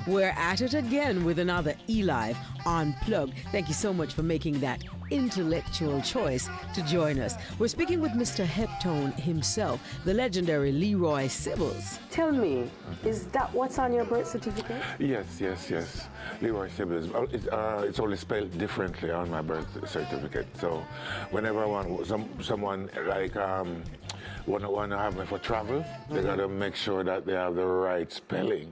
We're at it again with another ELive Unplugged. Thank you so much for making that intellectual choice to join us. We're speaking with Mr. Heptone himself, the legendary Leroy Sibbles. Tell me, is that what's on your birth certificate? Yes. Leroy Sibbles. It's only spelled differently on my birth certificate. So whenever I want someone like want to have me for travel, they got to make sure that they have the right spelling.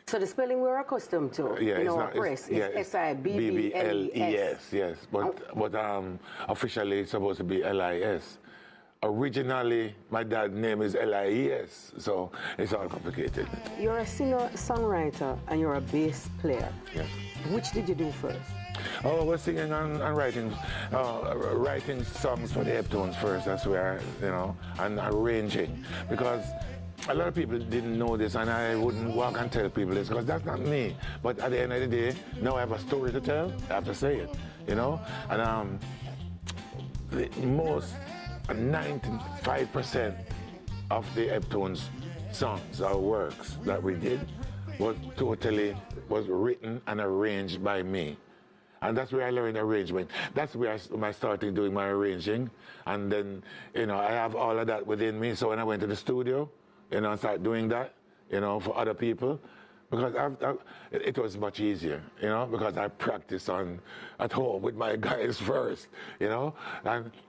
So the spelling we're accustomed to in our press is S-I-B-B-L-E-S. Yes. But officially it's supposed to be L-I-S. Originally, my dad's name is L-I-E-S, so it's all complicated. You're a singer-songwriter and you're a bass player. Yes. Which did you do first? Oh, I was singing and writing songs for the Heptones first. That's where, and arranging. Because a lot of people didn't know this, and I wouldn't walk and tell people this, because that's not me. But at the end of the day, now I have a story to tell, I have to say it, And the most 95% of the Heptones songs or works that we did was written and arranged by me. And that's where I learned arrangement. That's where I started doing my arranging. And then, I have all of that within me. So when I went to the studio, I started doing that, for other people. Because it was much easier, because I practiced at home with my guys first, And all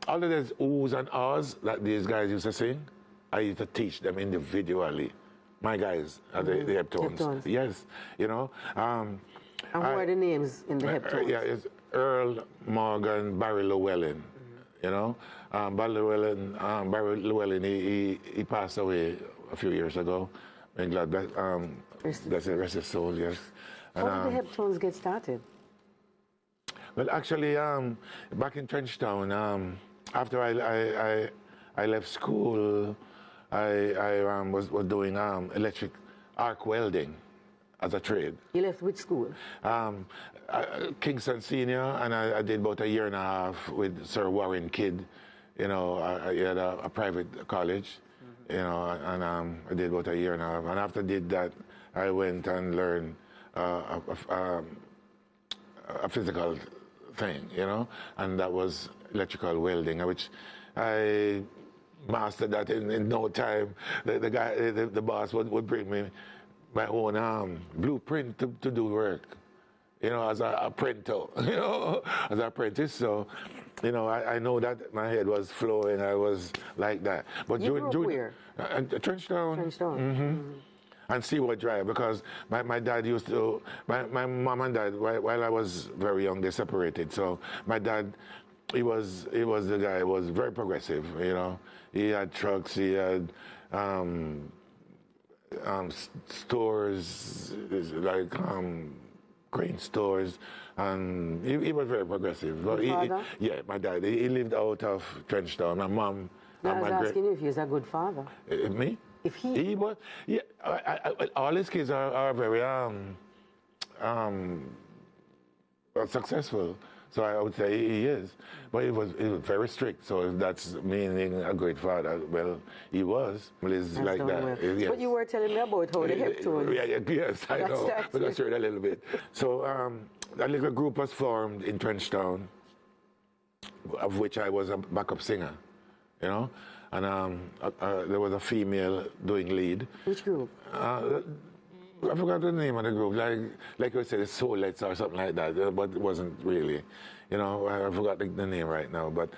of those oohs and ahs that these guys used to sing, I used to teach them individually. My guys at the Heptones. Yes, And who are the names in the Heptones? It's Earl, Morgan, Barry Llewellyn, Barry Llewellyn, he passed away a few years ago. I'm glad that, that's the rest of his soul, yes. And, how did the Heptones get started? Well, actually, back in Trenchtown, after I left school, I was doing electric arc welding as a trade. You left which school? Kingston Senior, and I did about a year and a half with Sir Warren Kidd. He had a private college. And I did about a year and a half. And after I did that, I went and learned a physical thing, and that was electrical welding, which I mastered that in no time. The boss would bring me my own blueprint to do work, as an apprentice, as an apprentice. So, I know that my head was flowing. I was like that. But you grew up where? Trenchtown. Trenchtown. And Seaward Drive, because my dad used to, my mom and dad, while I was very young, they separated. So my dad, he was the guy, was very progressive, He had trucks, he had stores, like grain stores, and he was very progressive. Your father? Yeah, my dad. He lived out of Trenchtown. My mom. I was asking you if he was a good father. Me? If he was, yeah. All his kids are very successful. So I would say he is, but he was very strict. So if that's meaning a great father, well, he was. Well, it's like that. Well. Yes. But you were telling me about how the Heptones. Yes, I know. But I shared a little bit. So a little group was formed in Trenchtown, of which I was a backup singer, And there was a female doing lead. Which group? I forgot the name of the group, like I said, it's Soulettes or something like that, but it wasn't really, I forgot the name right now, but,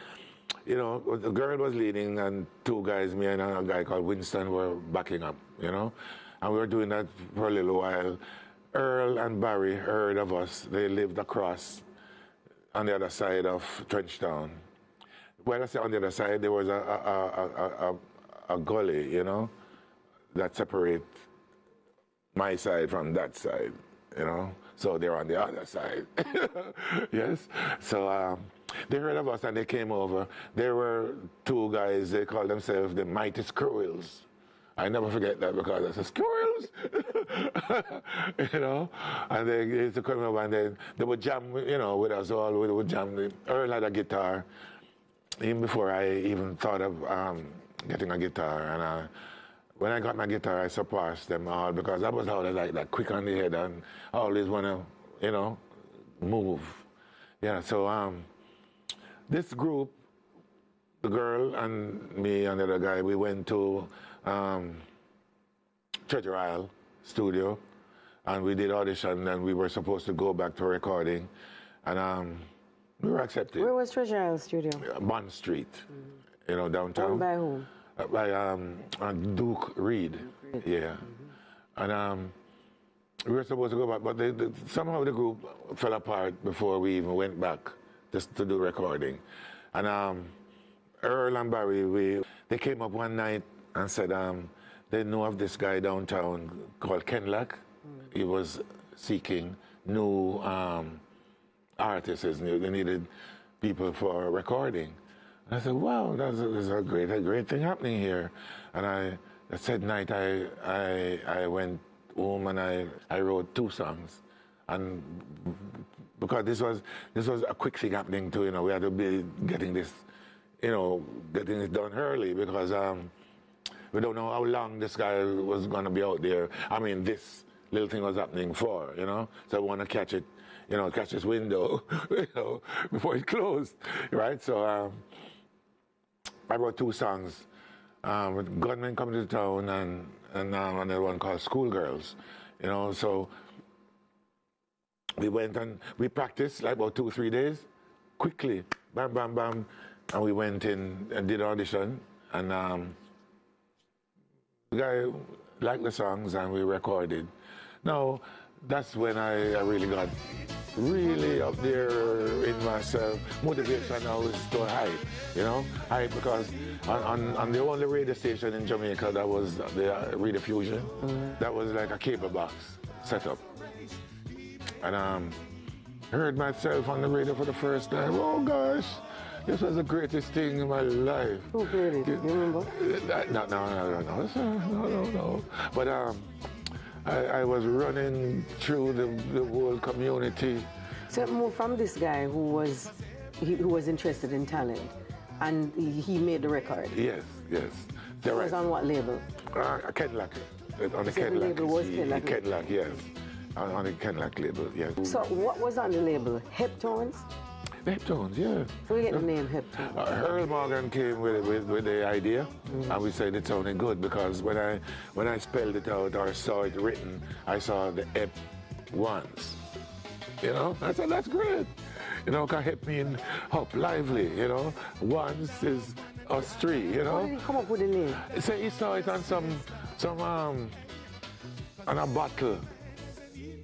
the girl was leading and two guys, me and a guy called Winston, were backing up, and we were doing that for a little while. Earl and Barry heard of us. They lived across on the other side of Trenchtown. When I say on the other side, there was a gully, that separates my side from that side, So they're on the other side. Yes. So they heard of us and they came over. There were two guys, they called themselves the Mighty Squirrels. I never forget that because I said, squirrels! And they used to come over and then they would jam, with us all. We would jam. Earl had a guitar, even before I even thought of getting a guitar. And when I got my guitar, I surpassed them all because I was always like that, quick on the head, and I always want to, you know, move. Yeah, so this group, the girl and me and the other guy, we went to Treasure Isle studio, and we did audition, and we were supposed to go back to recording, and we were accepted. Where was Treasure Isle studio? Bond Street, you know, downtown. Owned by whom? By Duke Reed. Yeah. And we were supposed to go back, but somehow the group fell apart before we even went back just to do recording. And Earl and Barry, they came up one night and said they know of this guy downtown called Kenlock. He was seeking new artists. They needed people for recording. And I said, wow, there's a great thing happening here. And that said night, I went home and I wrote 2 songs. And because this was a quick thing happening too, you know, we had to be getting this, you know, getting it done early because we don't know how long this guy was going to be out there. I mean, this little thing was happening for, you know, so I want to catch it, you know, catch this window, you know, before it closed, right? So I wrote 2 songs, with Gunmen Coming to Town and another one called Schoolgirls, you know. So we went and we practiced like about 2 or 3 days, quickly, bam, bam, bam, and we went in and did audition, and the guy liked the songs and we recorded. Now, that's when I really got really up there in myself. Motivation now is so high, you know? High because on the only radio station in Jamaica that was the Radio Fusion, that was like a cable box setup. And heard myself on the radio for the first time. Oh gosh, this was the greatest thing in my life. Who played it? You remember? No. But I was running through the whole community. So more from this guy who was interested in talent, and he made the record. Yes. It was on what label? Kenlock. On the So Kenlock. the label was Kenlock. Kenlock, yes. On the Kenlock label, yes. So what was on the label? Heptones? The Heptones, yeah. Where you get the name Heptones? Earl Morgan came with the idea, and we said it sounded good because when I spelled it out or saw it written, I saw the Hep ones. You know, I said that's great. You know, can Hep mean up, lively. You know, ones is us 3. You know. How did he come up with the name? So he saw it on some on a bottle.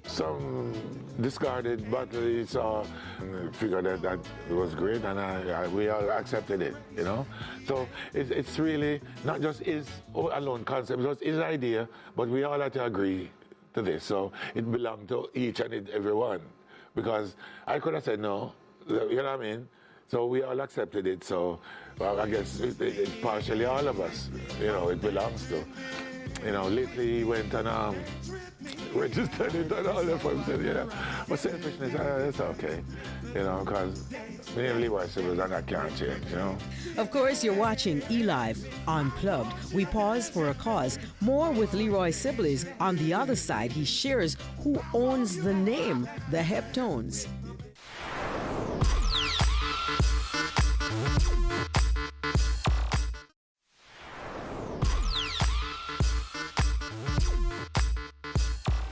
Some discarded bottle he saw, and figured that it was great, and we all accepted it, you know. So it's really not just his alone concept, it was his idea, but we all had to agree to this. So it belonged to each and every one, because I could have said no, you know what I mean? So we all accepted it. So well, I guess it's partially all of us, you know, it belongs to. You know, lately he went and registered it and all that for himself, you know. But selfishness, it's okay, you know, because me and Leroy Sibbles and that can't change, you know. Of course, you're watching ELive Unplugged. We pause for a cause. More with Leroy Sibbles. On the other side, he shares who owns the name, the Heptones.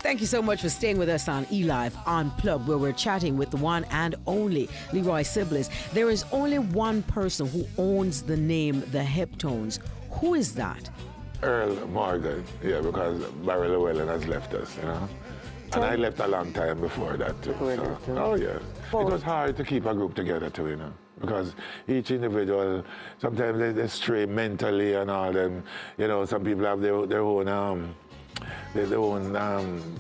Thank you so much for staying with us on ELive Unplugged, where we're chatting with the one and only Leroy Sibbles. There is only one person who owns the name the Heptones. Who is that? Earl Morgan, yeah, because Barry Llewellyn has left us, you know. And I left a long time before that too. So, oh yeah. It was hard to keep a group together too, you know. Because each individual, sometimes they stray mentally and all them. You know, some people have their own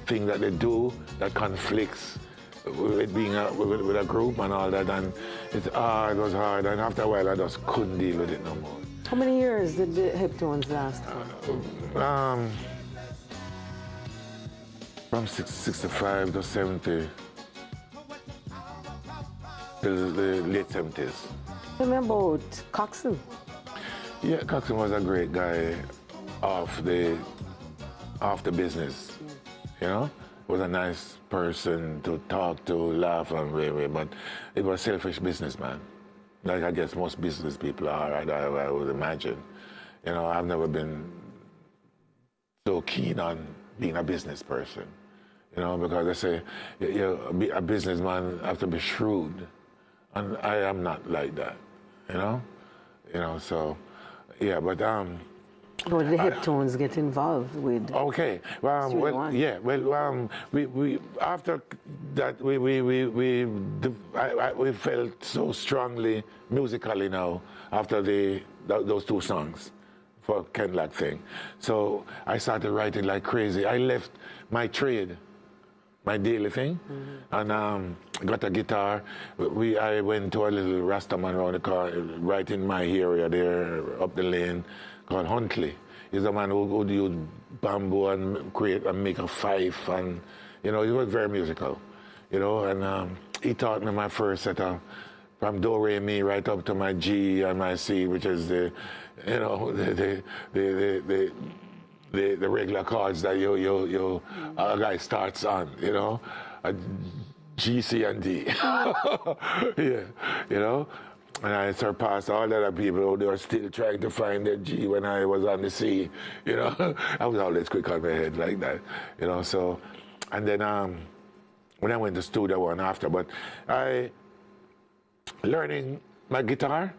thing that they do that conflicts with being with a group and all that, and it was hard, and after a while I just couldn't deal with it no more. How many years did the Heptones last for? From 65 to 70 till the late 70s. Tell me about Coxsone. Yeah, Coxsone was a great guy. off the business, you know. Was a nice person to talk to, laugh and way, but it was a selfish businessman. Like I guess most business people are, I would imagine. You know, I've never been so keen on being a business person, you know, because they say a businessman have to be shrewd, and I am not like that, you know, so yeah, but Or the Heptones get involved with? Okay, we after that we felt so strongly musically now after those two songs for Ken Lack thing. So I started writing like crazy. I left my trade, my daily thing, and got a guitar. I went to a little Rastaman around the car, right in my area there, up the lane, called Huntley. He's a man who would use bamboo and create and make a fife, and you know, he was very musical, you know, and he taught me my first set of from do re mi right up to my G and my C, which is the regular chords that a guy starts on, you know, G, C, and D. Yeah, you know. And I surpassed all the other people who were still trying to find their G when I was on the C, you know. I was always quick on my head like that, you know. So, and then when I went to Studio One after, but learning my guitar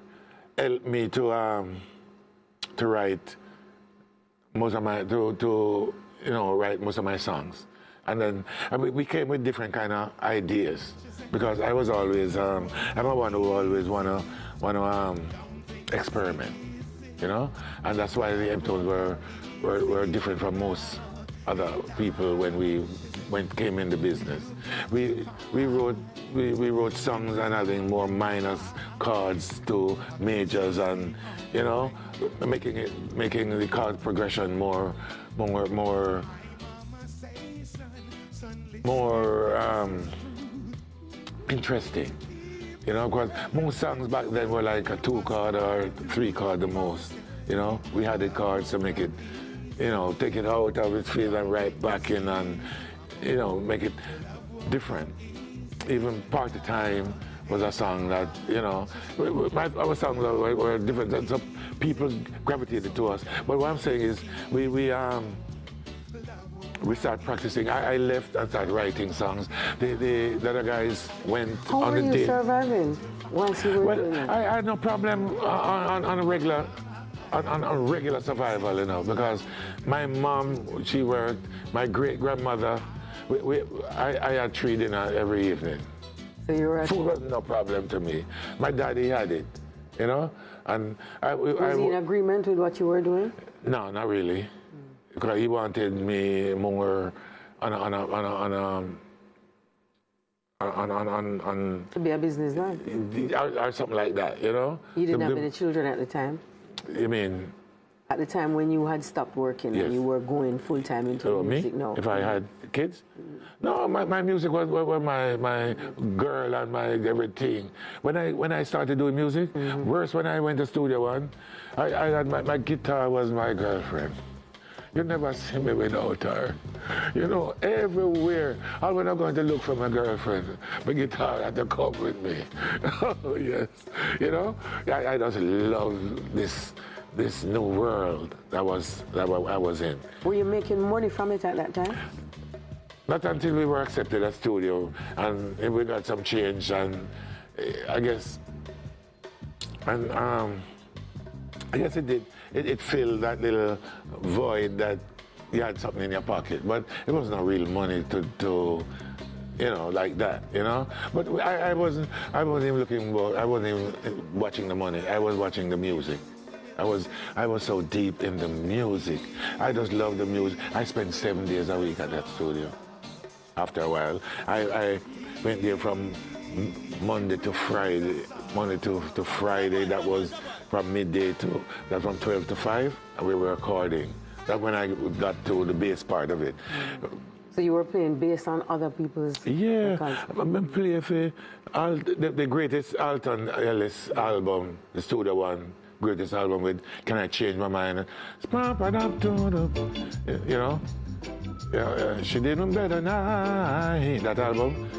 helped me to write most of my write most of my songs. And then we came with different kind of ideas, because I was always I'm a one who always wanna experiment, you know, and that's why the Heptones were different from most other people when we came in the business. We wrote songs and adding more minor chords to majors, and you know, making the chord progression more interesting, you know, because most songs back then were like a 2-chord or 3-chord the most, you know. We had the chords to make it, you know, take it out of its field and right back in, and you know, make it different. Even Party Time was a song that, you know, our songs were different, so people gravitated to us. But what I'm saying is, we started practicing. I left and started writing songs. The other guys went How on were the you day. surviving once you were doing that? I had no problem on a regular survival, you know, because my mom, she worked, my great-grandmother, I had 3 dinners every evening. So you were food was no problem to me. My daddy had it, you know, and was he in agreement with what you were doing? No, not really. Because he wanted me more on to be a businessman or something like that, you know. You didn't have any children at the time? You mean? At the time when you had stopped working, yes, and you were going full time into music? Me? No. If I had kids? No, my music was my girl and my everything. When I started doing music, first when I went to Studio One, I had my guitar was my girlfriend. You never see me without her. You know, everywhere. I was not going to look for my girlfriend. My guitar had to come with me. Oh, yes. You know, I just love this new world that I was in. Were you making money from it at that time? Not until we were accepted at studio, and we got some change, and I guess it did. It filled that little void that you had something in your pocket, but it wasn't real money to you know, like that, you know. But I wasn't even looking. I wasn't even watching the money. I was watching the music. I was so deep in the music. I just loved the music. I spent 7 days a week at that studio. After a while, I went there from Monday to Friday. Monday to Friday. That was from midday to from 12 to 5, and we were recording. That's when I got to the bass part of it. So you were playing bass on other people's records? I'm playing for the greatest Alton Ellis album, the Studio One, greatest album with Can I Change My Mind? You know? Yeah, she did them better now. That album,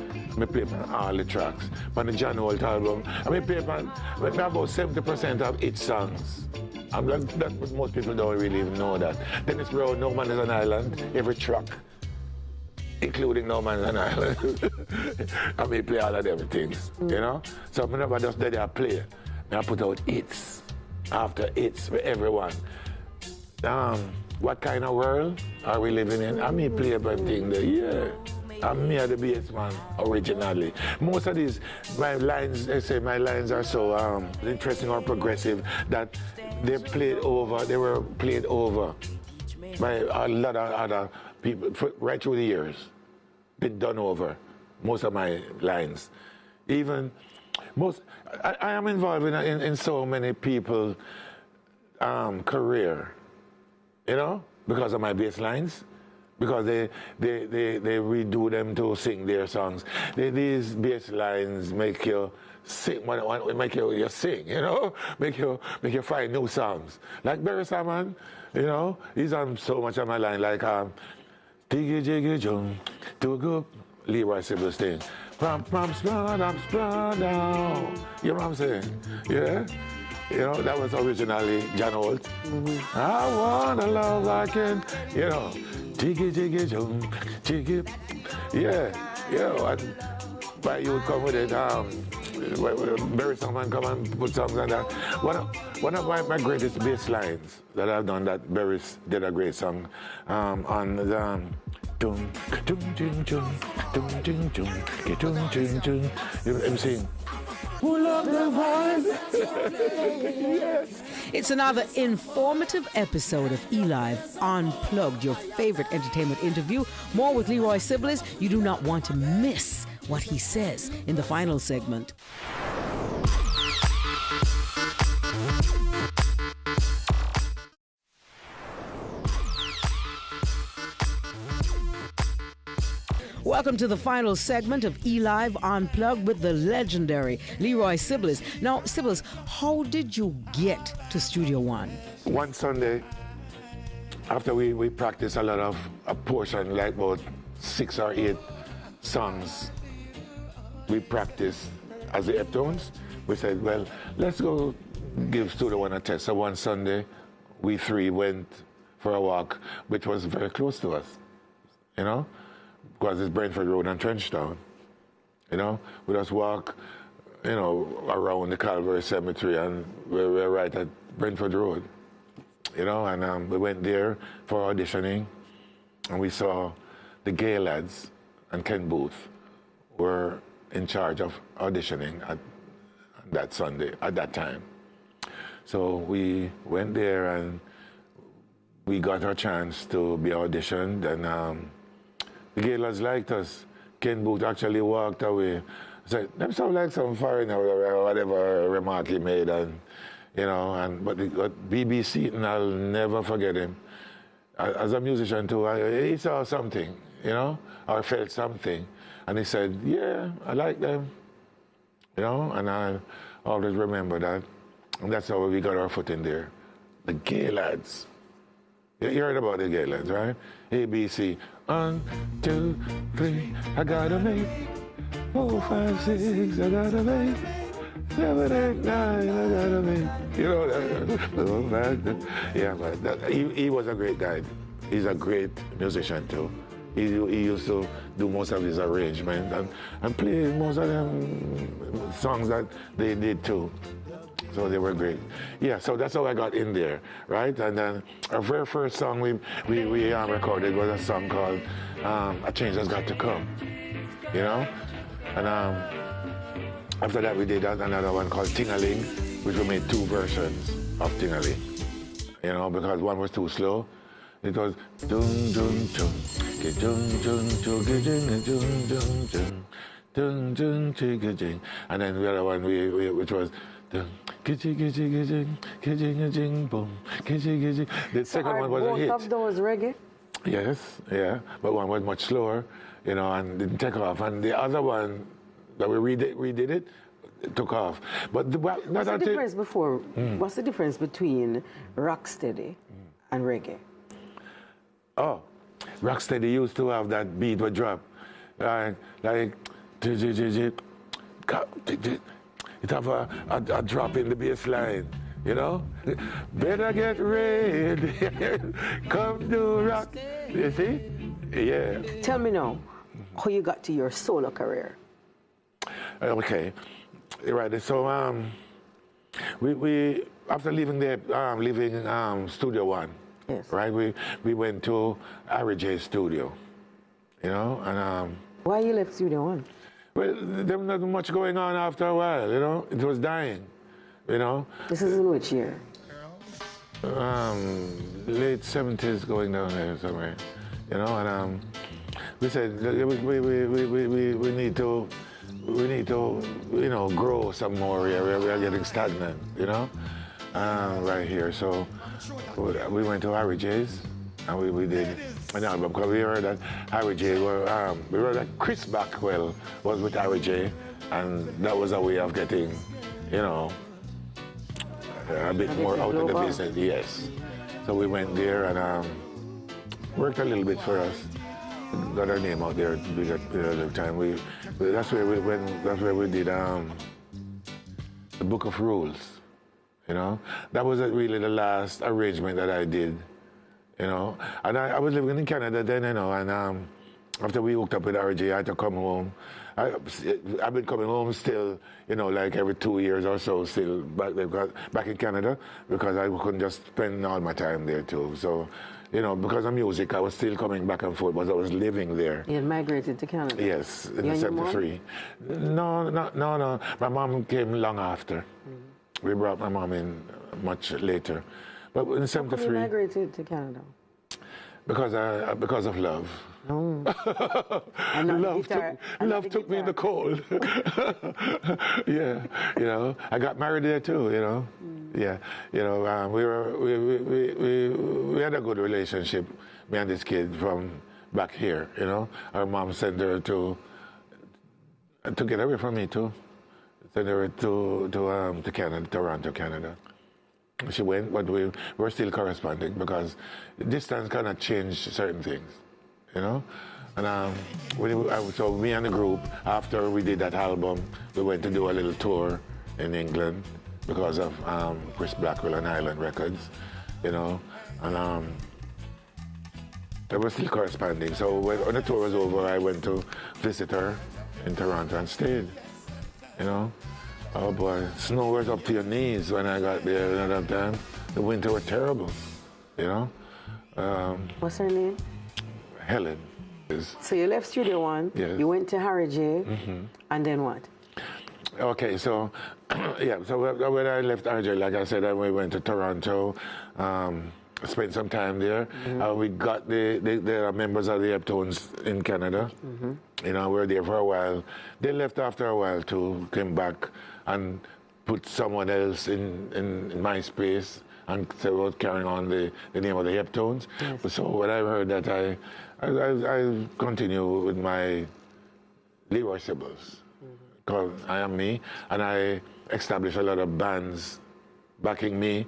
I play on all the tracks. On the John Holt album, I play on about 70% of its songs. I'm like, that, most people don't really even know that. Dennis Brown, No Man is an Island, every track, including No Man is an Island. I play all of them things, you know? So I never just did I play. I put out hits after hits for everyone. What kind of world are we living in? I play everything there, yeah. I'm me the bass man originally. Most of these, my lines, they say my lines are so interesting or progressive that they were played over by a lot of other people right through the years. Been done over, most of my lines. Even I am involved in so many people's career, you know, because of my bass lines. Because they redo them to sing their songs. These bass lines make you sing, make you sing, you know, make you find new songs. Like Beres Hammond, you know, he's on so much of my line, like Diggy Jiggy Jum, to go Leroy Sibbles thing. Prom prom splodam down. You know what I'm saying? Yeah. You know, that was originally John Holt. Mm-hmm. I wanna love like it, you know. Jiggy jiggy jum, jiggy. Yeah, yeah. But you would come with it. Beres Hammond come and put songs on that. One of my greatest bass lines that I've done that Beres did a great song on the dum dum dum dum dum dum dum dum dum dum. You sing. Who love the vibe? Yes. It's another informative episode of ELive Unplugged, your favorite entertainment interview. More with Leroy Sibbles. You do not want to miss what he says in the final segment. Welcome to the final segment of ELive Unplugged with the legendary Leroy Sibbles. Now, Sibbles, how did you get to Studio One? One Sunday, after we practiced a lot of a portion, like about 6 or 8 songs, we practiced as the Heptones. We said, well, let's go give Studio One a test. So one Sunday, we 3 went for a walk, which was very close to us, you know? Because it's Brentford Road and Trenchtown, you know? We just walk, you know, around the Calvary Cemetery, and we're right at Brentford Road, you know? And we went there for auditioning, and we saw the Gay Lads and Ken Booth were in charge of auditioning at that Sunday, at that time. So we went there, and we got our chance to be auditioned, and the Gay Lads liked us. Ken Booth actually walked away. I said, them sound like some foreigner or whatever remark he made, and you know, but B.B. Seaton, I'll never forget him. As a musician too, he saw something, you know, or felt something, and he said, yeah, I like them, you know, and I always remember that, and that's how we got our foot in there. The Gay Lads. You heard about the Gay Lads, right? ABC. 1, 2, 3, I gotta make 4, 5, 6, I gotta make 7, 8, 9, I gotta make. You know that. Yeah, but he was a great guy. He's a great musician too. He used to do most of his arrangement and play most of them songs that they did too. So they were great. Yeah, so that's how I got in there, right? And then our very first song we recorded was a song called A Change Has Got to Come, you know? And after that we did another one called Ting-a-Ling, which we made 2 versions of Ting-a-Ling, you know, because one was too slow. It was dun dun dun, get dun dun dun, get dun dun dun dun dun dun dun, and then the other one which was dun. The second one was a hit. Both of those reggae? Yes, yeah, but one was much slower, you know, and didn't take off. And the other one that we redid it, took off. But what's the difference What's the difference between rocksteady and reggae? Oh, rocksteady used to have that beat would drop, like it have a drop in the bass line. You know, better get ready, come to rock. You see? Yeah. Tell me now, how you got to your solo career? Okay, right. So we after leaving Studio One, yes, right? We went to Harry J's studio, you know, and why you left Studio One? Well, there was not much going on after a while, you know. It was dying. You know? This is in which year? Late 70s, going down there somewhere. You know, and we said we need to, you know, grow some more. We are getting stagnant, you know, right here. So we went to Harry J's and we did an album because we heard that Harry J we heard that Chris Blackwell was with Harry J, and that was a way of getting, you know, a bit more out of the business, yes. So we went there and worked a little bit for us. Got our name out there at the time. That's where we did the Book of Rules. You know, that was really the last arrangement that I did. You know, and I was living in Canada then, you know, and after we hooked up with RJ, I had to come home. I've been coming home still, you know, like every 2 years or so, still back in Canada, because I couldn't just spend all my time there too. So, you know, because of music, I was still coming back and forth, but I was living there. You had migrated to Canada? Yes, in '73. No. My mom came long after. We brought my mom in much later. But in '73. How come you migrated to Canada? Because of love. Oh. Love took me in the cold. Yeah, you know, I got married there too. You know, yeah, you know, we had a good relationship, me and this kid from back here. You know, our mom sent her to get away from me too. Sent her to Canada, Toronto, Canada. She went, but we were still corresponding because distance kind of changed certain things, you know. And so me and the group, after we did that album, we went to do a little tour in England because of Chris Blackwell and Island Records, you know. And they were still corresponding. So when the tour was over, I went to visit her in Toronto and stayed, you know. Oh boy, snow was up to your knees when I got there another time. The winter was terrible, you know. What's her name? Helen. So you left Studio One, yes. You went to Harry J, and then what? Okay, so, yeah, so when I left Harry J, like I said, we went to Toronto, spent some time there. We got the members of the Heptones in Canada. You know, we were there for a while. They left after a while too, came back and put someone else in my space and so was carrying on the name of the Heptones. Yes. So when I heard that, I continue with my Leroy Sibbles, called I Am Me, and I established a lot of bands backing me,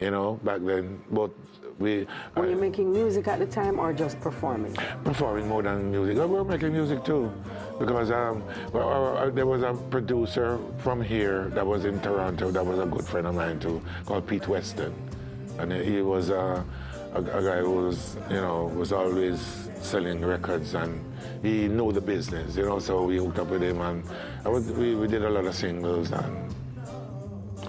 you know, back then. But were you making music at the time or just performing? Performing more than music. We were making music too, because there was a producer from here that was in Toronto that was a good friend of mine too, called Pete Weston, and he was a guy who was, you know, was always selling records and he knew the business, you know. So we hooked up with him and we did a lot of singles and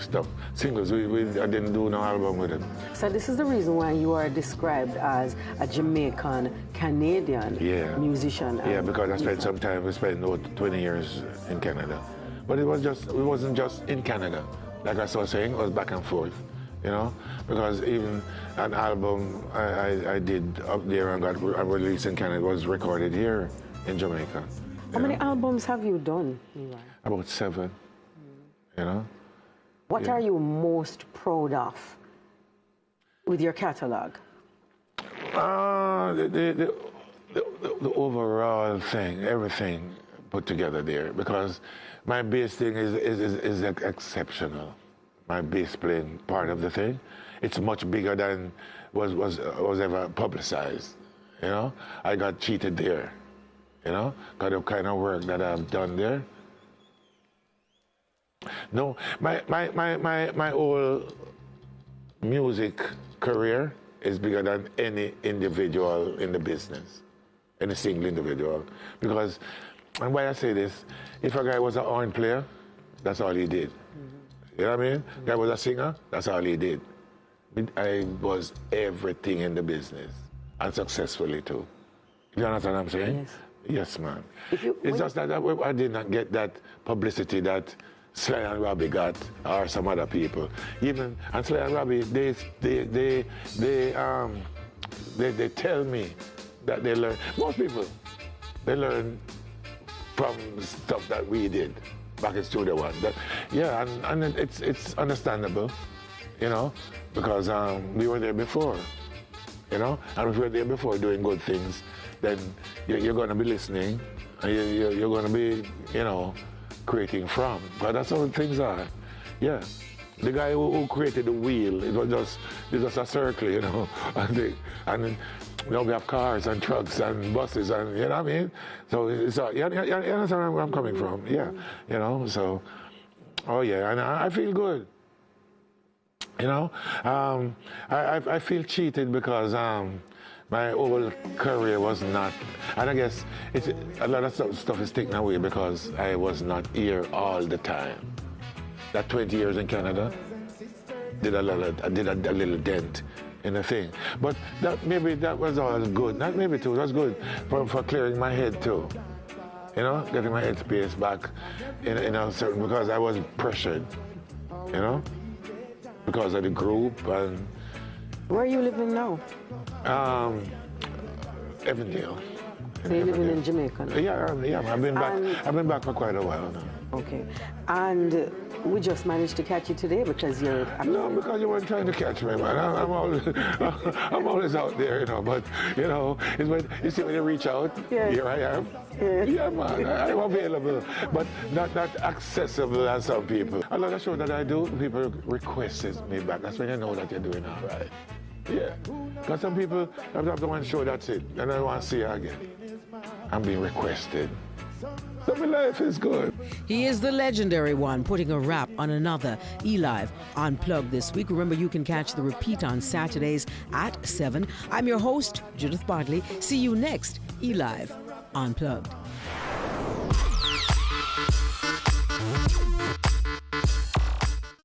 stuff. Singles, I didn't do no album with him. So this is the reason why you are described as a Jamaican Canadian musician. Yeah, because I spent some time, we spent 20 years in Canada. But it wasn't just in Canada. Like I was saying, it was back and forth, you know? Because even an album I did up there and got released in Canada was recorded here in Jamaica. How many albums have you done, Leroy? About 7, you know? What are you most proud of with your catalog? The overall thing, everything, put together there, because my bass thing is exceptional. My bass playing part of the thing, it's much bigger than was ever publicized. You know, I got cheated there. You know, got the kind of work that I've done there. No, my whole music career is bigger than any individual in the business, any single individual. Because, and why I say this, if a guy was a horn player, that's all he did. You know what I mean? Guy was a singer, that's all he did. I was everything in the business, and successfully too. You understand what I'm saying? Yes. Yes, man. It's just that I did not get that publicity that Sly and Robbie got, or some other people. Even and Sly and Robbie, they tell me that they learn. Most people, they learn from stuff that we did back in Studio One. Yeah, and it's understandable, you know, because we were there before, you know, and if we were there before doing good things, then you're going to be listening, and you're going to be, you know, creating from. But that's how things are. Yeah. The guy who created the wheel, it was just a circle, you know, and you know, we have cars and trucks and buses and, you know what I mean? So you understand where I'm coming from? Yeah. You know, so, oh yeah, and I feel good. You know, I feel cheated because my whole career was not, and I guess a lot of stuff is taken away because I was not here all the time. That 20 years in Canada did a little dent in the thing. But maybe that was all good. Not maybe too, that's good for clearing my head too. You know, getting my headspace back in a certain, because I was pressured, you know, because of the group. And where are you living now? Evandale. So you're living in Jamaica now? Yeah. I've been back for quite a while now. Okay. And we just managed to catch you today because you're... No, because you weren't trying to catch me, man. I'm always out there, you know. But, you know, it's when you see when you reach out, yeah. Here I am. Yeah, yeah, man, I'm available, but not accessible as some people. A lot of shows that I do, people request me back. That's when you know that you're doing all right. Yeah, because some people have the one show, that's it, and I don't want to see you again. I'm being requested. So my life is good. He is the legendary one, putting a wrap on another ELive Unplugged this week. Remember, you can catch the repeat on Saturdays at 7. I'm your host, Judith Bartley. See you next, ELive Unplugged.